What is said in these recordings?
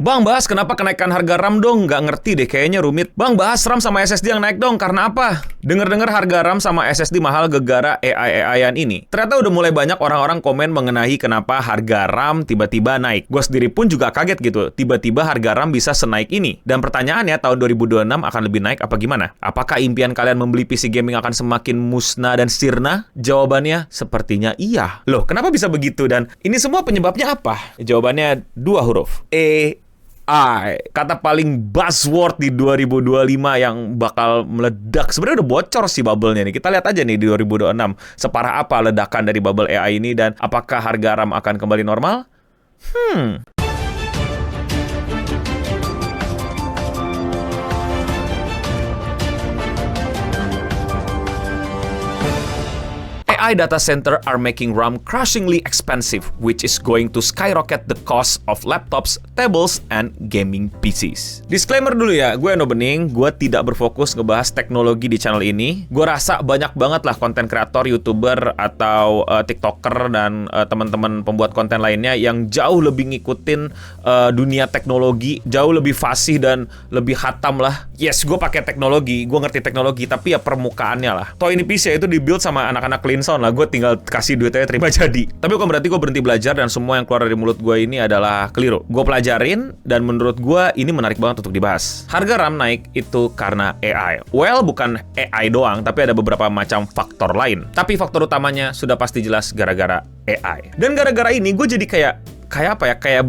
Bang, bahas kenapa kenaikan harga RAM dong? Nggak ngerti deh, kayaknya rumit. Bang, bahas RAM sama SSD yang naik dong, karena apa? Dengar-dengar harga RAM sama SSD mahal gegara AI-an ini. Ternyata udah mulai banyak orang-orang komen mengenai kenapa harga RAM tiba-tiba naik. Gue sendiri pun juga kaget gitu, tiba-tiba harga RAM bisa senaik ini. Dan pertanyaannya, tahun 2026 akan lebih naik apa gimana? Apakah impian kalian membeli PC gaming akan semakin musnah dan sirna? Jawabannya, sepertinya iya. Loh, kenapa bisa begitu? Dan ini semua penyebabnya apa? Jawabannya 2 huruf. Kata paling buzzword di 2025 yang bakal meledak. Sebenarnya udah bocor sih bubble-nya nih. Kita lihat aja nih di 2026 separah apa ledakan dari bubble AI ini dan apakah harga RAM akan kembali normal? AI data center are making RAM crushingly expensive, which is going to skyrocket the cost of laptops, tablets, and gaming PCs. Disclaimer dulu ya, gue Eno Bening, gue tidak berfokus ngebahas teknologi di channel ini. Gue rasa banyak banget lah konten kreator, YouTuber, atau TikToker, dan teman-teman pembuat konten lainnya yang jauh lebih ngikutin dunia teknologi, jauh lebih fasih dan lebih hatam lah. Yes, gue pakai teknologi, gue ngerti teknologi, tapi ya permukaannya lah. Toh ini PC itu dibuild sama anak-anak Linson lah, gue tinggal kasih duitnya terima jadi. Tapi bukan berarti gue berhenti belajar dan semua yang keluar dari mulut gue ini adalah keliru. Gue pelajarin dan menurut gue ini menarik banget untuk dibahas. Harga RAM naik itu karena AI. Well, bukan AI doang, tapi ada beberapa macam faktor lain. Tapi faktor utamanya sudah pasti jelas gara-gara AI. Dan gara-gara ini gue jadi kayak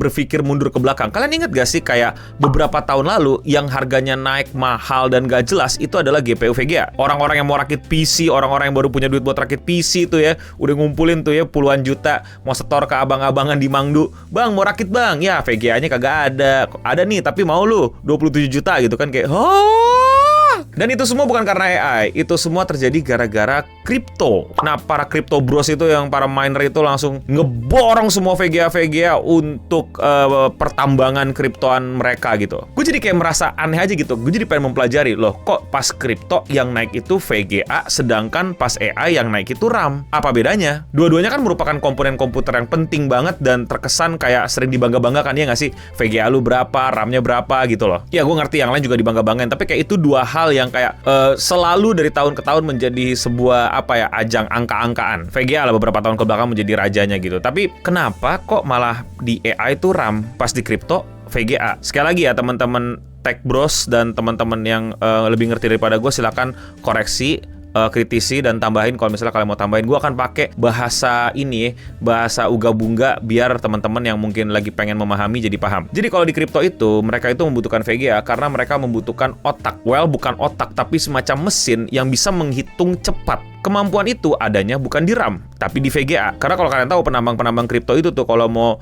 berpikir mundur ke belakang. Kalian ingat gak sih kayak beberapa tahun lalu yang harganya naik mahal dan gak jelas itu adalah GPU VGA. Orang-orang yang mau rakit PC, orang-orang yang baru punya duit buat rakit PC tuh ya, udah ngumpulin tuh ya puluhan juta, mau setor ke abang-abangan di Mangdu. Bang, mau rakit bang? Ya VGA-nya kagak ada. Ada nih, tapi mau lu 27 juta gitu kan, kayak Dan itu semua bukan karena AI, itu semua terjadi gara-gara kripto. Nah, para kripto bros itu yang para miner itu langsung ngeborong semua VGA untuk pertambangan kriptoan mereka gitu. Gue jadi kayak merasa aneh aja gitu. Gue jadi pengen mempelajari, loh kok pas kripto yang naik itu VGA, sedangkan pas AI yang naik itu RAM. Apa bedanya? Dua-duanya kan merupakan komponen komputer yang penting banget dan terkesan kayak sering dibangga-banggakan, ya nggak sih? VGA lu berapa, RAM-nya berapa gitu loh. Ya gue ngerti yang lain juga dibangga-banggain, tapi kayak itu dua hal yang kayak selalu dari tahun ke tahun menjadi sebuah ajang angka-angkaan. VGA lah beberapa tahun ke belakang menjadi rajanya gitu. Tapi kenapa kok malah di AI itu RAM, pas di kripto VGA? Sekali lagi ya teman-teman tech bros dan teman-teman yang lebih ngerti daripada gue, silakan koreksi, kritisi dan tambahin kalau misalnya kalian mau tambahin. Gue akan pakai bahasa ini, bahasa uga-bunga biar teman-teman yang mungkin lagi pengen memahami jadi paham. Jadi kalau di kripto itu mereka itu membutuhkan VGA karena mereka membutuhkan otak. Well, bukan otak tapi semacam mesin yang bisa menghitung cepat. Kemampuan itu adanya bukan di RAM, tapi di VGA. Karena kalau kalian tahu penambang-penambang kripto itu tuh kalau mau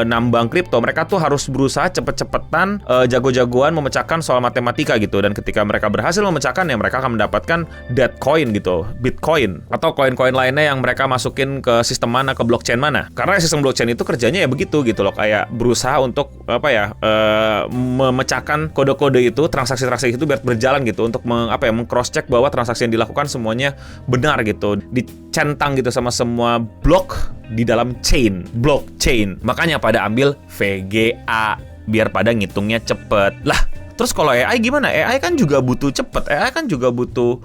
nambang kripto, mereka tuh harus berusaha cepet-cepetan, jago-jagoan memecahkan soal matematika gitu. Dan ketika mereka berhasil memecahkan, ya mereka akan mendapatkan Deadcoin gitu, Bitcoin, atau koin-koin lainnya yang mereka masukin ke sistem mana, ke blockchain mana. Karena sistem blockchain itu kerjanya ya begitu gitu loh, kayak berusaha untuk memecahkan kode-kode itu, transaksi-transaksi itu biar berjalan gitu, untuk meng-cross check bahwa transaksi yang dilakukan semuanya benar gitu, dicentang gitu sama semua blok di dalam blockchain. Makanya pada ambil VGA biar pada ngitungnya cepet lah. Terus kalau AI gimana? AI kan juga butuh cepet. AI kan juga butuh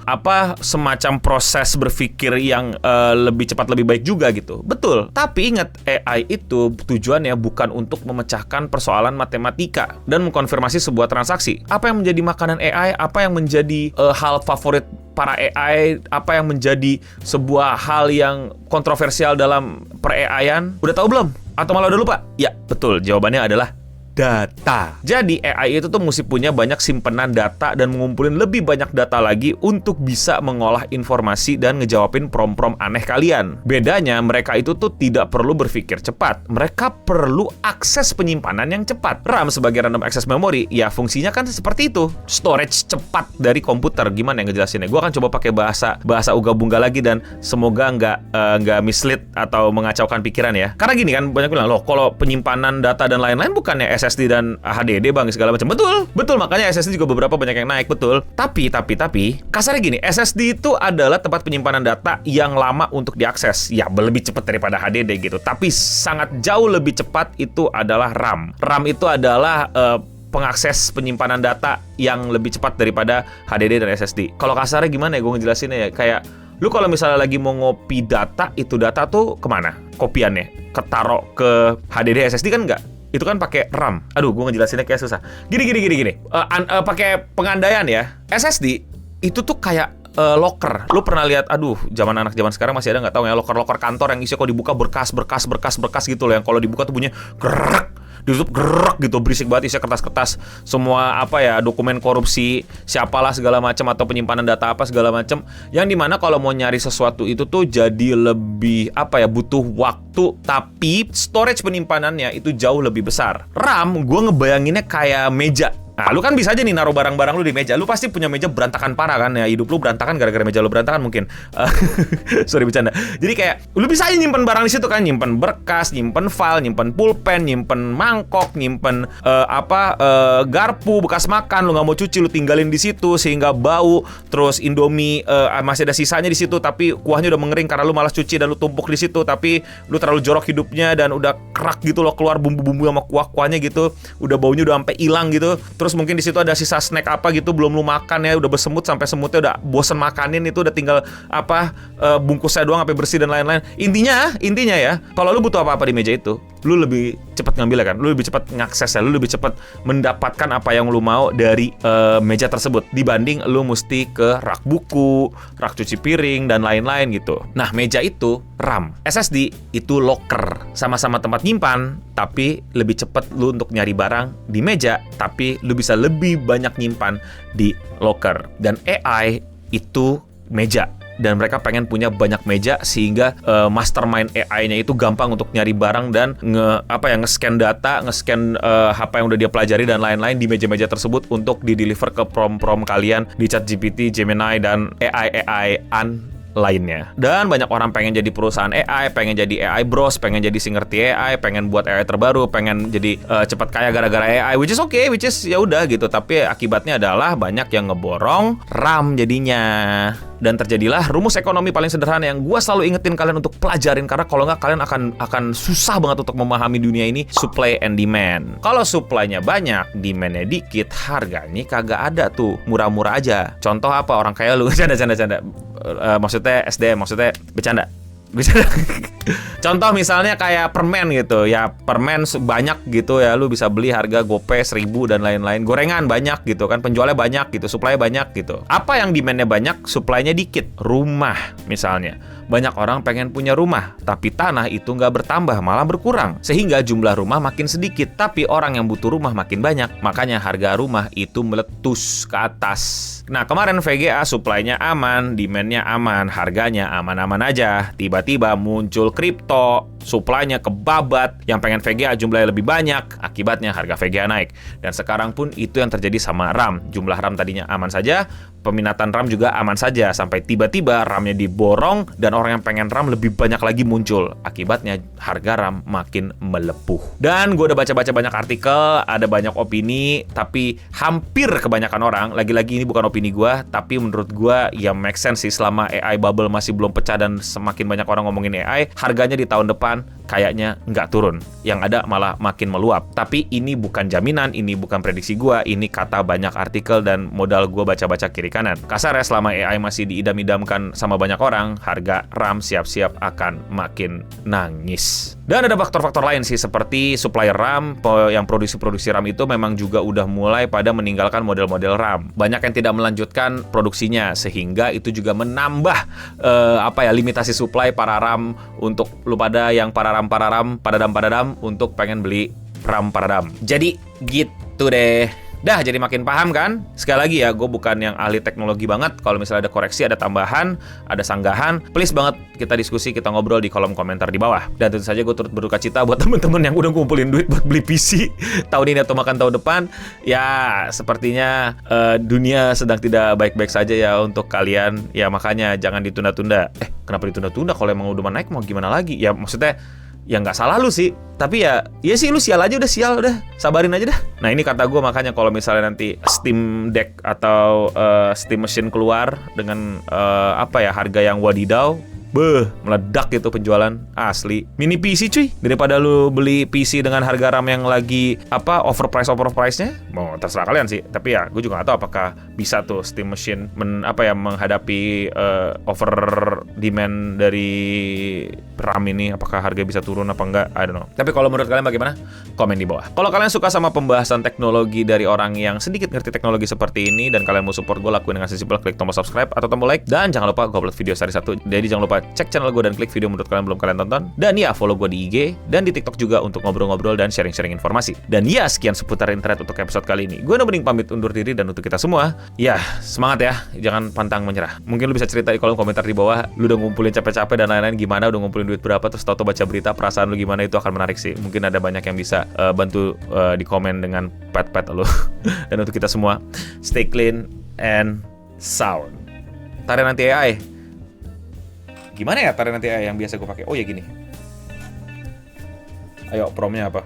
semacam proses berpikir yang lebih cepat, lebih baik juga gitu. Betul. Tapi ingat, AI itu tujuannya bukan untuk memecahkan persoalan matematika dan mengkonfirmasi sebuah transaksi. Apa yang menjadi makanan AI? Apa yang menjadi hal favorit para AI? Apa yang menjadi sebuah hal yang kontroversial dalam per-AI-an? Udah tahu belum? Atau malah udah lupa? Ya, betul. Jawabannya adalah data. Jadi AI itu tuh mesti punya banyak simpenan data dan mengumpulin lebih banyak data lagi untuk bisa mengolah informasi dan ngejawabin prom-prom aneh kalian. Bedanya mereka itu tuh tidak perlu berpikir cepat. Mereka perlu akses penyimpanan yang cepat. RAM sebagai random access memory, ya fungsinya kan seperti itu. Storage cepat dari komputer. Gimana yang ngejelasinnya? Gue akan coba pakai bahasa uga-bunga lagi dan semoga nggak mislead atau mengacaukan pikiran ya. Karena gini kan, banyak bilang, loh kalau penyimpanan data dan lain-lain bukannya SSD dan HDD bang segala macam. Betul makanya SSD juga beberapa banyak yang naik, betul. Tapi kasarnya gini, SSD itu adalah tempat penyimpanan data yang lama untuk diakses. Ya, lebih cepat daripada HDD gitu. Tapi sangat jauh lebih cepat itu adalah RAM. RAM itu adalah pengakses penyimpanan data yang lebih cepat daripada HDD dan SSD. Kalau kasarnya gimana ya gue ngejelasinnya ya, kayak lu kalau misalnya lagi mau ngopi data, itu data tuh kemana? Kopiannya ketaro ke HDD SSD kan enggak? Itu kan pakai RAM. Aduh, gue ngejelasinnya kayak susah. Gini. Pakai pengandaian ya. SSD itu tuh kayak locker. Lu pernah lihat, zaman sekarang masih ada nggak tahu ya, locker kantor yang isi kok dibuka berkas gitu loh, yang kalau dibuka tuh bunyinya gerak, ditutup gerak gitu, berisik banget, isi kertas-kertas semua dokumen korupsi siapalah segala macam, atau penyimpanan data apa segala macam, yang dimana kalau mau nyari sesuatu itu tuh jadi lebih butuh waktu, tapi storage penyimpanannya itu jauh lebih besar. RAM gue ngebayanginnya kayak meja. Nah, lu kan bisa aja nih naruh barang-barang lu di meja. Lu pasti punya meja berantakan parah kan ya. Hidup lu berantakan gara-gara meja lu berantakan mungkin. Sorry bercanda. Jadi kayak lu bisa aja nyimpen barang di situ kan, nyimpen berkas, nyimpen file, nyimpen pulpen, nyimpen mangkok, nyimpen garpu bekas makan lu nggak mau cuci, lu tinggalin di situ sehingga bau. Terus Indomie masih ada sisanya di situ tapi kuahnya udah mengering karena lu malas cuci dan lu tumpuk di situ, tapi lu terlalu jorok hidupnya dan udah kerak gitu loh, keluar bumbu-bumbu sama kuah-kuahnya gitu. Udah baunya udah sampai hilang gitu. Terus mungkin di situ ada sisa snack apa gitu belum lu makan ya, udah bersemut sampai semutnya udah bosen makanin, itu udah tinggal bungkusnya doang sampai bersih dan lain-lain. Intinya ya, kalau lu butuh apa-apa di meja itu, lu lebih cepat ngambilnya kan, lu lebih cepat ngaksesnya, lu lebih cepat mendapatkan apa yang lu mau dari meja tersebut dibanding lu mesti ke rak buku, rak cuci piring dan lain-lain gitu. Nah, meja itu RAM, SSD itu locker, sama-sama tempat nyimpan, tapi lebih cepat lu untuk nyari barang di meja, tapi lu bisa lebih banyak nyimpan di locker. Dan AI itu meja, dan mereka pengen punya banyak meja sehingga mastermind AI-nya itu gampang untuk nyari barang dan nge-scan data, nge-scan apa yang udah dia pelajari dan lain-lain di meja-meja tersebut untuk di-deliver ke prompt-prompt kalian di ChatGPT, Gemini, dan AI-an lainnya. Dan banyak orang pengen jadi perusahaan AI, pengen jadi AI bros, pengen jadi si ngerti AI, pengen buat AI terbaru, pengen jadi cepat kaya gara-gara AI, which is okay, which is ya udah gitu. Tapi akibatnya adalah banyak yang ngeborong RAM jadinya. Dan terjadilah rumus ekonomi paling sederhana yang gue selalu ingetin kalian untuk pelajarin, karena kalau nggak kalian akan susah banget untuk memahami dunia ini. Supply and demand. Kalau supply-nya banyak, demand-nya dikit, harganya kagak ada tuh, murah-murah aja. Contoh apa? Orang kaya lu canda. Maksudnya SDM, maksudnya bercanda. Contoh misalnya kayak permen gitu ya, permen banyak gitu ya, lu bisa beli harga gope 1.000 dan lain-lain. Gorengan banyak gitu kan, penjualnya banyak gitu, supply banyak gitu. Apa yang demand-nya banyak, supply-nya dikit? Rumah misalnya. Banyak orang pengen punya rumah, tapi tanah itu nggak bertambah, malah berkurang. Sehingga jumlah rumah makin sedikit, tapi orang yang butuh rumah makin banyak. Makanya harga rumah itu meletus ke atas. Nah, kemarin VGA supply-nya aman, demand-nya aman, harganya aman-aman aja. Tiba-tiba muncul kripto, supply-nya kebabat, yang pengen VGA jumlahnya lebih banyak, akibatnya harga VGA naik. Dan sekarang pun itu yang terjadi sama RAM. Jumlah RAM tadinya aman saja, peminatan RAM juga aman saja, sampai tiba-tiba RAM-nya diborong dan orang yang pengen RAM lebih banyak lagi muncul. Akibatnya harga RAM makin melepuh. Dan gue udah baca-baca banyak artikel, ada banyak opini, tapi hampir kebanyakan orang, lagi-lagi ini bukan opini gue, tapi menurut gue ya make sense sih, selama AI bubble masih belum pecah dan semakin banyak orang ngomongin AI, harganya di tahun depan kayaknya nggak turun, yang ada malah makin meluap. Tapi ini bukan jaminan, ini bukan prediksi gue, ini kata banyak artikel dan modal gue baca-baca kiri kanan. Kasar ya, selama AI masih diidam-idamkan sama banyak orang, harga RAM siap-siap akan makin nangis. Dan ada faktor-faktor lain sih, seperti supplier RAM, yang produksi RAM itu memang juga udah mulai pada meninggalkan model-model RAM. Banyak yang tidak melanjutkan produksinya, sehingga itu juga menambah limitasi supply para RAM untuk lu pada yang para RAM untuk pengen beli RAM para RAM. Jadi gitu deh. Dah, jadi makin paham kan? Sekali lagi ya, gue bukan yang ahli teknologi banget. Kalau misalnya ada koreksi, ada tambahan, ada sanggahan, please banget kita diskusi, kita ngobrol di kolom komentar di bawah. Dan tentu saja gue turut berduka cita buat temen-temen yang udah ngumpulin duit buat beli PC tahun ini atau makan tahun depan. Ya, sepertinya dunia sedang tidak baik-baik saja ya untuk kalian. Ya makanya jangan ditunda-tunda. Kenapa ditunda-tunda? Kalau emang udah naik mau gimana lagi? Ya maksudnya, ya nggak salah lu sih. Tapi ya sih lu sial aja, udah sial, udah sabarin aja dah. Nah ini kata gue, makanya kalau misalnya nanti Steam Deck atau Steam Machine keluar dengan harga yang wadidaw, meledak gitu penjualan asli. Mini PC cuy, daripada lu beli PC dengan harga RAM yang lagi overprice-nya, mau terserah kalian sih. Tapi ya gue juga gak tahu apakah bisa tuh Steam Machine menghadapi over demand dari RAM ini, apakah harga bisa turun apa enggak, I don't know. Tapi kalau menurut kalian bagaimana? Komen di bawah. Kalau kalian suka sama pembahasan teknologi dari orang yang sedikit ngerti teknologi seperti ini dan kalian mau support gue, lakuin dengan simpel klik tombol subscribe atau tombol like, dan jangan lupa gue upload video sehari satu. Jadi jangan lupa cek channel gue dan klik video menurut kalian belum kalian tonton. Dan ya, follow gue di IG dan di TikTok juga untuk ngobrol-ngobrol dan sharing-sharing informasi. Dan ya, sekian seputar internet untuk episode kali ini. Gue Bening pamit undur diri, dan untuk kita semua, ya semangat ya, jangan pantang menyerah. Mungkin lu bisa cerita di kolom komentar di bawah, lu udah ngumpulin capek-capek dan lain-lain gimana, udah ngumpulin duit berapa, terus tau baca berita, perasaan lu gimana, itu akan menarik sih. Mungkin ada banyak yang bisa bantu di komen dengan pet-pet lu. Dan untuk kita semua, stay clean and sound. Tarik nanti AI. Gimana ya tarik nanti yang biasa gue pakai? Oh ya gini. Ayo, promnya apa?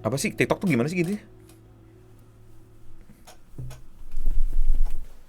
Apa sih TikTok tuh gimana sih gitu?